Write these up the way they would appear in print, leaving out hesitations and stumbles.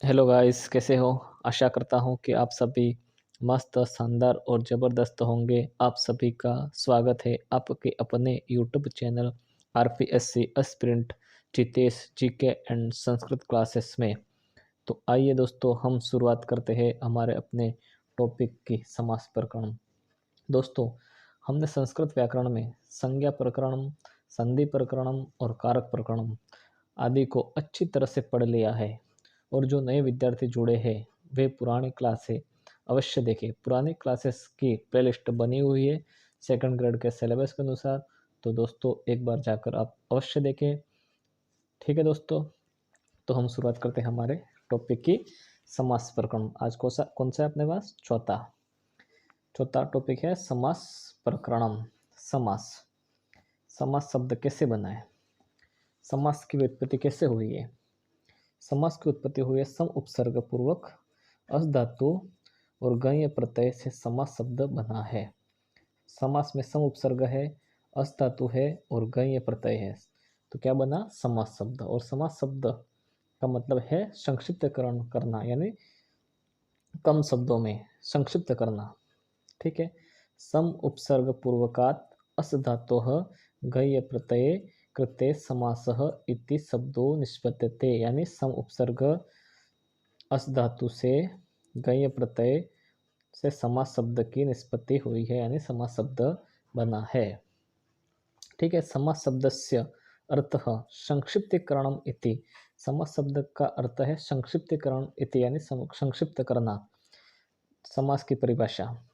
Hello guys, कैसे हो? आशा करता हूँ कि आप सभी मस्त, शानदार और ज़बरदस्त होंगे। आप सभी का स्वागत है आपके अपने YouTube channel RPSC aspirant Jitesh GK and Sanskrit classes में। तो आइए दोस्तों, हम शुरुआत करते हैं हमारे अपने टॉपिक की समास प्रकरण। दोस्तों, हमने संस्कृत व्याकरण में संज्ञा प्रकरणम, संधि प्रकरणम और कारक प्रकरणम आदि को अच्छी तरह से पढ़ लिया है। और जो नए विद्यार्थी जुड़े हैं वे पुरानी क्लासें अवश्य देखें। पुरानी क्लासेस की प्लेलिस्ट बनी हुई है सेकंड ग्रेड के सिलेबस के अनुसार। तो दोस्तों, एक बार जाकर आप अवश्य देखें। ठीक है दोस्तों, तो हम शुरुआत करते हैं हमारे टॉपिक की समास प्रकरण। आज कौन सा है अपने पास? चौथा चौथा टॉपिक है समास प्रकरणम। समास समास शब्द कैसे बना है, समास की व्युत्पत्ति कैसे हुई है। समास की उत्पत्ति हुई है सम उपसर्ग पूर्वक अस धातु और गण्य प्रत्यय से समास शब्द बना है। समास में सम उपसर्ग है, अस धातु है और गण्य प्रत्यय है, तो क्या बना? समास शब्द। और समास शब्द का मतलब है संक्षिप्तकरण करना, यानी कम शब्दों में संक्षिप्त करना। ठीक है। सम उपसर्ग पूर्वकात् अस धातोः गह्य प्रत्यये कृते समासः इति शब्दो निष्पद्यते, यानी सम उपसर्ग अस धातु से गह्य प्रत्यय से समास शब्द की निष्पत्ति हुई है, यानी समास शब्द बना है। ठीक है। समास शब्दस्य अर्थः संक्षिप्तीकरणम इति। समास शब्द का अर्थ है संक्षिप्तीकरण इति, यानी संक्षिप्त करना। समास की परिभाषा।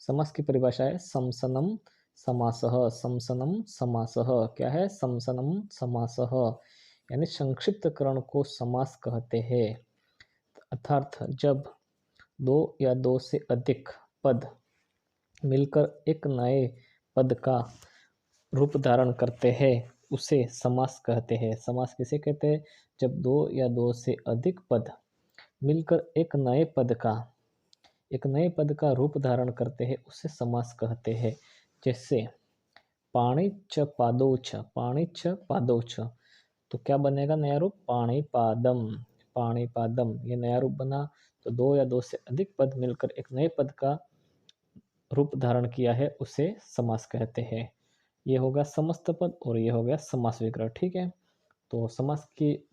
समास की परिभाषा है समसनम समासः। समसनम समासः क्या है? समसनम समासः, यानी संक्षिप्तकरण को समास कहते हैं। अर्थात जब दो या दो से अधिक पद मिलकर एक नए पद का रूप धारण करते हैं उसे समास कहते हैं। समास किसे कहते हैं? जब दो या दो से अधिक पद मिलकर एक नए पद का रूप धारण करते हैं उसे समास कहते हैं। जैसे पाणिच पादौच, पाणिच पादौच, तो क्या बनेगा नया रूप? पाणिपादम, पाणिपादम, ये नया रूप बना। तो दो या दो से अधिक पद मिलकर एक नए पद का रूप धारण किया है उसे समास कहते हैं। ये हो गया समस्त पद और ये हो गया समास विग्रह। ठीक है। तो समास की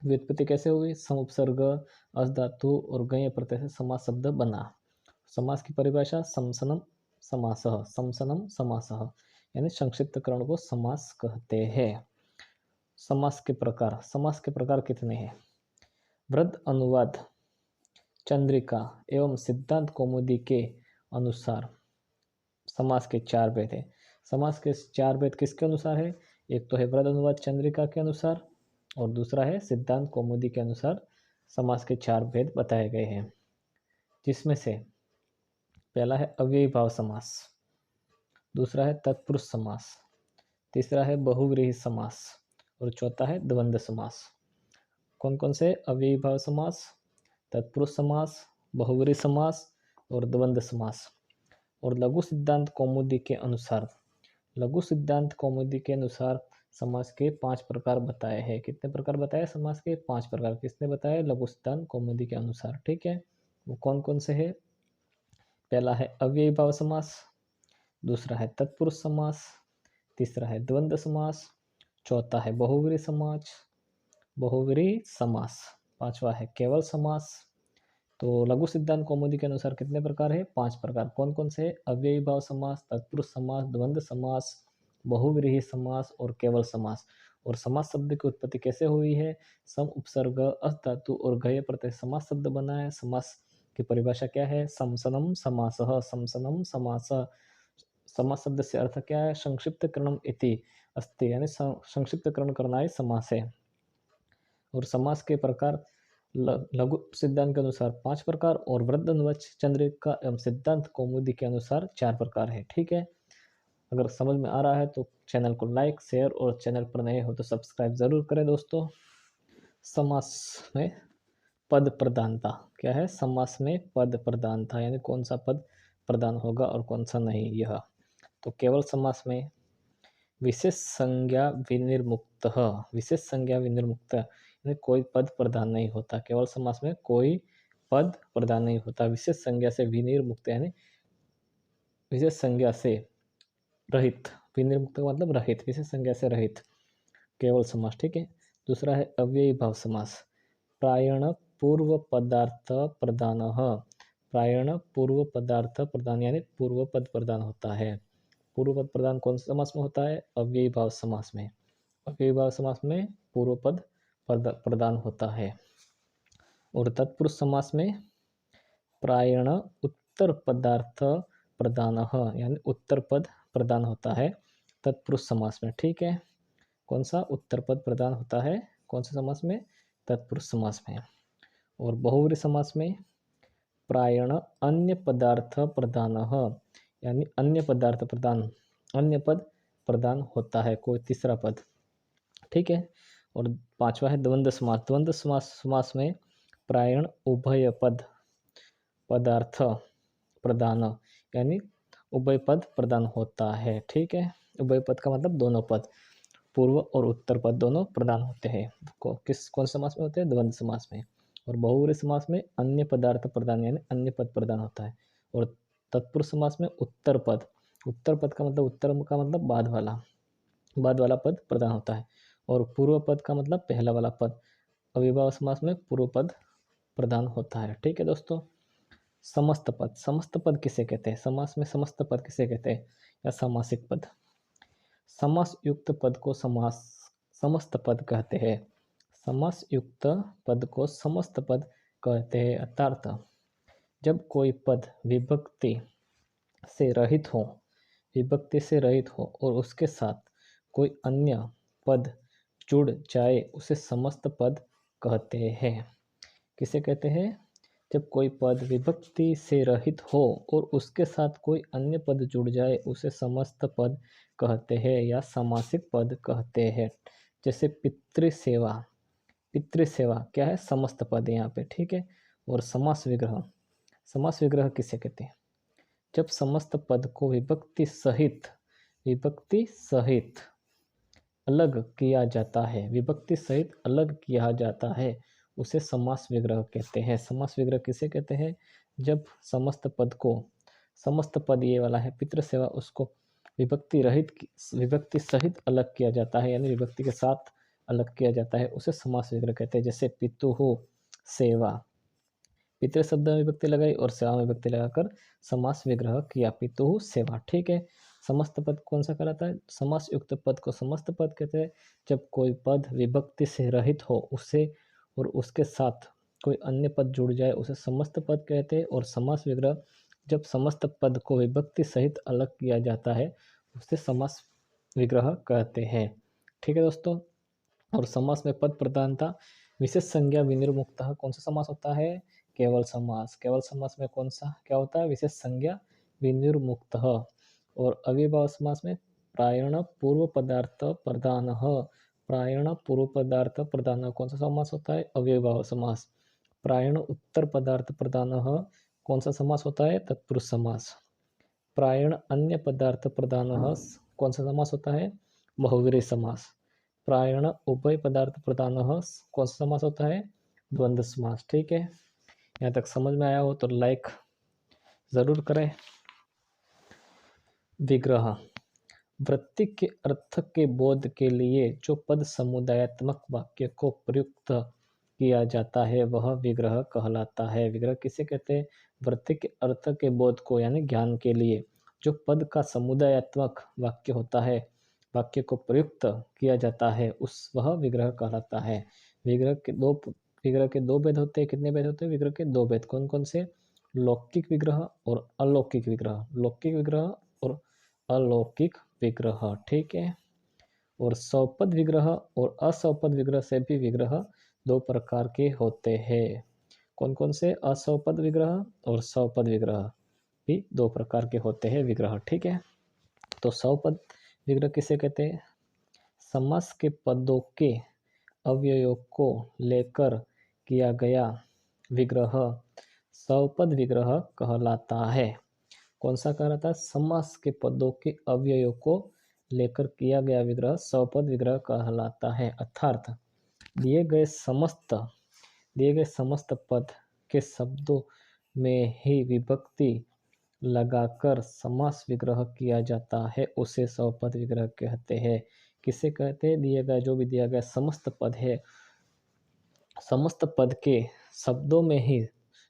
व्युत्पत्ति कैसे हुई? सम उपसर्ग अस धातु और गण्य प्रत्यय से समास शब्द बना। समास की परिभाषा समसनम समासः, समसनम समासः, यानी संक्षिप्तकरण को समास कहते हैं। समास के प्रकार कितने हैं? वृद्ध अनुवाद, चंद्रिका एवं सिद्धांत कौमुदी के अनुसार समास के 4 भेद है। समास के 4 भेद किसके अनुसार है? एक तो है वृद्ध अनुवाद चंद्रिका के अनुसार और दूसरा है सिद्धांत कौमुदी के अनुसार समास के 4 भेद बताए गए हैं। जिसमें से पहला है अव्ययी भाव समास, दूसरा है तत्पुरुष समास, तीसरा है बहुव्रीहि समास और चौथा है द्वंद्व समास। कौन कौन से? अव्ययी भाव समास, तत्पुरुष समास, बहुव्रीहि समास और द्वंद्व समास। और लघु सिद्धांत कौमुदी के अनुसार समास के 5 प्रकार बताए हैं। कितने प्रकार बताए? समास के 5 प्रकार। किसने बताए? लघु सिद्धांत कौमुदी के अनुसार। ठीक है। वो कौन कौन से है? पहला है अव्ययी भाव समास, दूसरा है तत्पुरुष समास, तीसरा है द्वंद्व समास, चौथा है बहुव्रीहि समास, पांचवा है केवल समास। तो लघु सिद्धांत कौमुदी के अनुसार कितने प्रकार है? 5 प्रकार। कौन कौन से? अव्ययी भाव समास, तत्पुरुष समास, द्वंद्व समास, बहुव्रीहि समास और केवल समास। और समास शब्द की उत्पत्ति कैसे हुई है? सम उपसर्ग अस धातु और गह्य प्रत्यय समास शब्द बना है। समास की परिभाषा क्या है? समसनम समासः, समसनम समास। समास शब्द से अर्थ क्या है? संक्षिप्तकरणम इति अस्ति, यानी संक्षिप्तकरण करना ही समास है। और समास के प्रकार लघु सिद्धांत के अनुसार 5 प्रकार और वृद्ध अनुवाद चंद्रिका एवं सिद्धांत कौमुदी के अनुसार 4 प्रकार है। ठीक है। अगर समझ में आ रहा है तो चैनल को लाइक, शेयर और चैनल पर नए हो तो सब्सक्राइब जरूर करें दोस्तों। समास में पद प्रधानता क्या है? समास में पद प्रधानता, यानी कौन सा पद प्रधान होगा और कौन सा नहीं, यह। तो केवल समास में विशेष संज्ञा विनिर्मुक्त, यानी कोई पद प्रधान नहीं होता। केवल समास में कोई पद प्रधान नहीं होता। विशेष संज्ञा से विनिर्मुक्त यानी विशेष संज्ञा से रहित, विनिर्मुक्त का मतलब रहित, विशेष संज्ञा से रहित केवल समास। ठीक है। दूसरा है अव्ययी भाव समास। प्रायण पूर्व पदार्थ प्रधान, प्रायण पूर्व पदार्थ प्रधान यानी पूर्व पद प्रधान होता है। पूर्व पद प्रधान कौन सा समास में होता है? अव्ययी भाव समास में। अव्ययी भाव समास में पूर्व पद प्रधान होता है। और तत्पुरुष समास में प्रायण उत्तर पदार्थ प्रधान यानी उत्तर पद प्रधान होता है तत्पुरुष समास में। ठीक है। कौन सा? उत्तर पद प्रधान होता है कौन सा समास में? तत्पुरुष समास में। और बहुव्रीहि समास में प्रायण अन्य पदार्थ प्रधान यानी अन्य पदार्थ प्रधान, अन्य पद प्रधान होता है कोई तीसरा पद। ठीक है। और पांचवा है द्वंद्व समास। द्वंद्व समास में प्रायण उभय पद पदार्थ प्रधान यानी उभय पद प्रधान होता है। ठीक है। उभय पद का मतलब दोनों पद, पूर्व और उत्तर पद दोनों प्रधान होते हैं। कौन समास में होते हैं? द्वंद्व समास में। और बहुव्रीहि समास में अन्य पदार्थ प्रधान यानी अन्य पद प्रधान होता है। और तत्पुरुष समास में उत्तर पद, उत्तर पद का मतलब उत्तर का मतलब बाद वाला पद प्रधान होता है। और पूर्व पद का मतलब पहला वाला पद। अविभाव समास में पूर्व पद प्रधान होता है। ठीक है दोस्तों। समस्त पद, समस्त पद किसे कहते हैं? समास में समस्त पद किसे कहते हैं? या सामासिक पद। समास युक्त पद को समस्त पद कहते हैं। समास युक्त पद को समस्त पद कहते हैं। अर्थात जब कोई पद विभक्ति से रहित हो, विभक्ति से रहित हो और उसके साथ कोई अन्य पद जुड़ जाए उसे समस्त पद कहते हैं। किसे कहते हैं? जब कोई पद विभक्ति से रहित हो और उसके साथ कोई अन्य पद जुड़ जाए उसे समस्त पद कहते हैं या सामासिक पद कहते हैं। जैसे पितृसेवा, पितृसेवा क्या है? समस्त पद यहाँ पे। ठीक है। और समास विग्रह, समास विग्रह किसे कहते हैं? जब समस्त पद को विभक्ति सहित अलग किया जाता है, विभक्ति सहित अलग किया जाता है उसे समास विग्रह कहते हैं। समास विग्रह किसे कहते हैं? जब समस्त पद को, समस्त पद ये वाला है पितृसेवा, उसको विभक्ति सहित अलग किया जाता है यानी विभक्ति के साथ अलग किया जाता है उसे समास विग्रह कहते हैं। जैसे पितुः सेवा, पितृ शब्द में विभक्ति लगाई और सेवा में विभक्ति लगाकर समास विग्रह किया, पितुः सेवा। ठीक है। समस्त पद कौन सा कहलाता है? समास युक्त पद को समस्त पद कहते हैं। जब कोई पद विभक्ति से रहित हो उसे और उसके साथ कोई अन्य पद जुड़ जाए उसे समस्त पद कहते हैं। और समास विग्रह जब समस्त पद को विभक्ति सहित अलग किया जाता है उसे समास विग्रह कहते हैं। ठीक है दोस्तों। और समास में पद प्रधानता, विशेष संज्ञा विनिर्मुक्त कौन सा समास होता है? केवल समास। केवल समास में कौन सा क्या होता है? विशेष संज्ञा विनिर्मुक्त। और अविभाव समास में प्रायण पूर्व पदार्थ प्रधान, प्रायण पूर्व पदार्थ प्रधान कौन सा समास होता है? अव्ययभाव समास। प्रायण उत्तर पदार्थ प्रधान कौन सा समास होता है? तत्पुरुष समास। प्रायण अन्य पदार्थ प्रधान कौन सा समास होता है? बहुव्रीहि समास। प्रायण उभय पदार्थ प्रधान कौन सा समास होता है? द्वंद्व समास। ठीक है। यहाँ तक समझ में आया हो तो लाइक जरूर करें। विग्रह, वृत्ति के अर्थ के बोध के लिए जो पद समुदायात्मक वाक्य को प्रयुक्त किया जाता है वह विग्रह कहलाता है। विग्रह किसे कहते हैं? वृत्ति के अर्थ के बोध को यानी ज्ञान के लिए जो पद का समुदायात्मक वाक्य होता है, वाक्य को प्रयुक्त किया जाता है उस वह विग्रह कहलाता है। विग्रह के दो भेद होते हैं। कितने भेद होते हैं? विग्रह के दो भेद। कौन कौन से? लौकिक विग्रह और अलौकिक विग्रह। लौकिक विग्रह और अलौकिक विग्रह। ठीक है। और सौपद विग्रह और असौपद विग्रह से भी विग्रह दो प्रकार के होते हैं। कौन कौन से? असौपद विग्रह और सौपद विग्रह भी दो प्रकार के होते हैं विग्रह। ठीक है। तो सौपद विग्रह किसे कहते हैं? समास के पदों के अवयवों को लेकर किया गया विग्रह सौपद विग्रह कहलाता है। कौन सा कहलाता है? समास के पदों के अवयवों को लेकर किया गया विग्रह सौपद विग्रह कहलाता है। अर्थात दिए गए समस्त पद के शब्दों में ही विभक्ति लगाकर समास विग्रह किया जाता है उसे स्वपद विग्रह कहते हैं। किसे कहते हैं? दिया गया जो भी दिया गया समस्त पद है, समस्त पद के शब्दों में ही,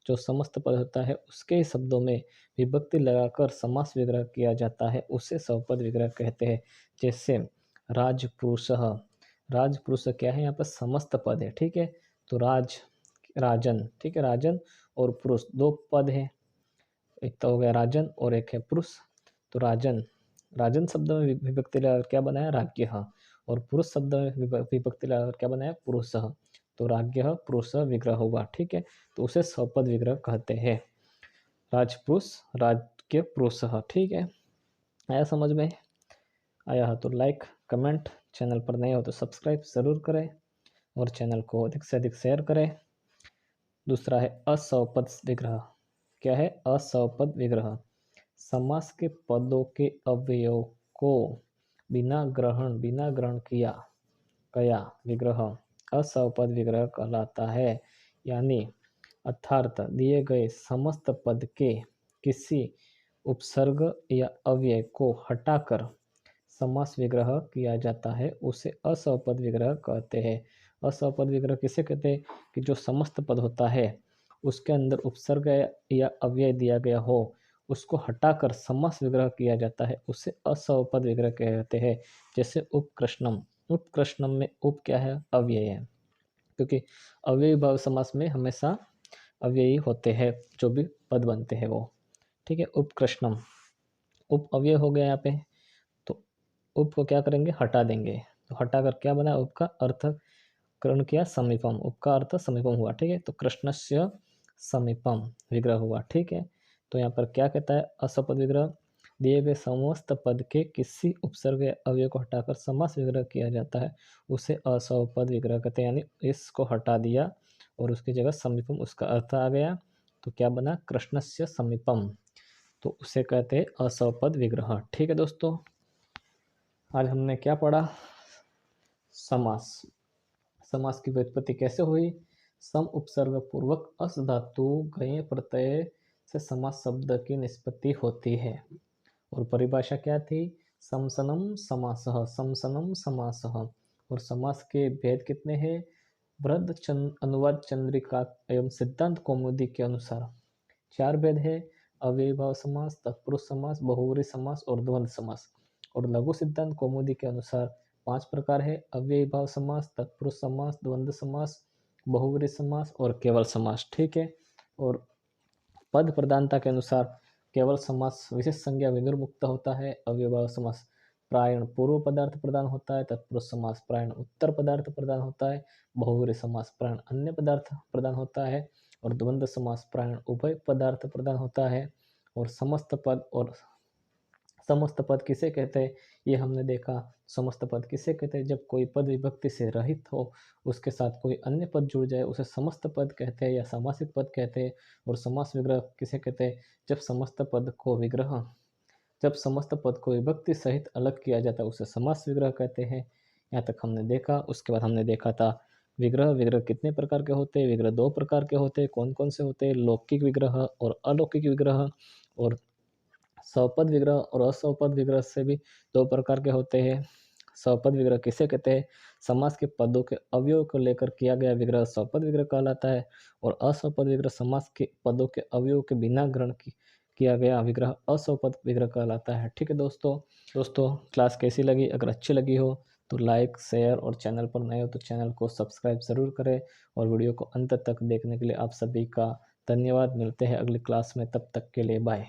जो समस्त पद होता है उसके ही शब्दों में विभक्ति लगाकर समास विग्रह किया जाता है उसे स्वपद विग्रह कहते हैं। जैसे राजपुरुषः, राजपुरुष क्या है? यहाँ पर समस्त पद है, ठीक है। तो राजन, ठीक है, राजन और पुरुष दो पद है, एक तो हो गया राजन और एक है पुरुष। तो राजन, राजन शब्द में विभक्ति लगाकर क्या बनाया? राज्ञः। और पुरुष शब्द में विभक्ति लगाकर क्या बनाया? पुरुषः। तो राज्ञः पुरुष विग्रह हुआ, ठीक है। तो उसे स्वपद विग्रह कहते हैं। राजपुरुष, राज्ञ पुरुषः, ठीक है। आया समझ में? आया तो लाइक कमेंट, चैनल पर नए हो तो सब्सक्राइब ज़रूर करें और चैनल को अधिक से अधिक शेयर करें। दूसरा है अस्वपद विग्रह। क्या है? अस्वपद विग्रह। समास के पदों के अवयव को बिना ग्रहण किया गया विग्रह अस्वपद विग्रह कहलाता है। यानी अर्थात दिए गए समस्त पद के किसी उपसर्ग या अव्यय को हटाकर समास विग्रह किया जाता है उसे अस्वपद विग्रह कहते हैं। अस्वपद विग्रह किसे कहते हैं? कि जो समस्त पद होता है उसके अंदर उपसर्ग या अव्यय दिया गया हो, उसको हटाकर समास विग्रह किया जाता है उसे अस्वपद विग्रह कहते हैं। जैसे उपकृष्णम, उपकृष्णम में उप क्या है? अव्यय है, क्योंकि अव्ययी भाव समास में हमेशा अव्ययी होते हैं जो भी पद बनते हैं वो, ठीक है। उपकृष्णम, उप अव्यय हो गया यहाँ पे, तो उप को क्या करेंगे? हटा देंगे। तो हटाकर क्या बना? उप का अर्थ करण किया समीपम, उप का अर्थ समीपम हुआ, ठीक है। तो कृष्णस्य समीपम विग्रह हुआ, ठीक है। तो यहाँ पर क्या कहता है? अस्वपद विग्रह दिए गए समस्त पद के किसी उपसर्ग या अवयव को हटाकर समास विग्रह किया जाता है उसे अस्वपद विग्रह कहते हैं। यानी इसको हटा दिया और उसकी जगह समीपम उसका अर्थ आ गया, तो क्या बना? कृष्णस्य समीपम, तो उसे कहते हैं अस्वपद विग्रह, ठीक है दोस्तों। आज हमने क्या पढ़ा? समास। समास की व्युत्पत्ति कैसे हुई? सम उपसर्ग पूर्वक अस धातु गए प्रत्यय से समास शब्द की निष्पत्ति होती है। और परिभाषा क्या थी? समसनम समासः, समसनम समासः। और समास के भेद कितने हैं? वृद्ध अनुवाद चंद्रिका एवं सिद्धांत कौमुदी के अनुसार 4 भेद है। अव्ययीभाव समास, तत्पुरुष समास, बहुव्रीहि समास और द्वंद्व समास। और लघु सिद्धांत कौमुदी के अनुसार 5 प्रकार है। अव्ययीभाव समास, तत्पुरुष समास, द्वंद्व समास, बहुव्रीहि समास और केवल समास, ठीक है। और पद प्रधानता के अनुसार केवल समास विशेष संज्ञा विनिर्मुक्त होता है। अव्ययीभाव समास प्रायण पूर्व पदार्थ प्रदान होता है। तत्पुरुष समास प्रायण उत्तर पदार्थ प्रदान होता है। बहुव्रीहि समास प्रायण अन्य पदार्थ प्रदान होता है। और द्वंद्व समास प्रायण उभय पदार्थ प्रदान होता है। और समस्त पद किसे कहते हैं? ये हमने देखा। समस्त पद किसे कहते हैं? जब कोई पद विभक्ति से रहित हो, उसके साथ कोई अन्य पद जुड़ जाए उसे समस्त पद कहते हैं या सामासिक पद कहते हैं। और समास विग्रह किसे कहते हैं? जब समस्त पद को विभक्ति सहित अलग किया जाता है उसे समास विग्रह कहते हैं। यहाँ तक हमने देखा। उसके बाद हमने देखा था विग्रह कितने प्रकार के होते हैं? विग्रह 2 प्रकार के होते हैं। कौन कौन से होते हैं? लौकिक विग्रह और अलौकिक विग्रह। और स्वपद विग्रह और अस्वपद विग्रह से भी 2 प्रकार के होते हैं। स्वपद विग्रह किसे कहते हैं? समास के पदों के अवयव को लेकर किया गया विग्रह स्वपद विग्रह कहलाता है। और अस्वपद विग्रह समास के पदों के अवयव के बिना ग्रहण किया गया विग्रह अस्वपद विग्रह कहलाता है, ठीक है दोस्तों क्लास कैसी लगी? अगर अच्छी लगी हो तो लाइक, शेयर और चैनल पर नए हो तो चैनल को सब्सक्राइब ज़रूर करें। और वीडियो को अंत तक देखने के लिए आप सभी का धन्यवाद। मिलते हैं अगली क्लास में, तब तक के लिए बाय।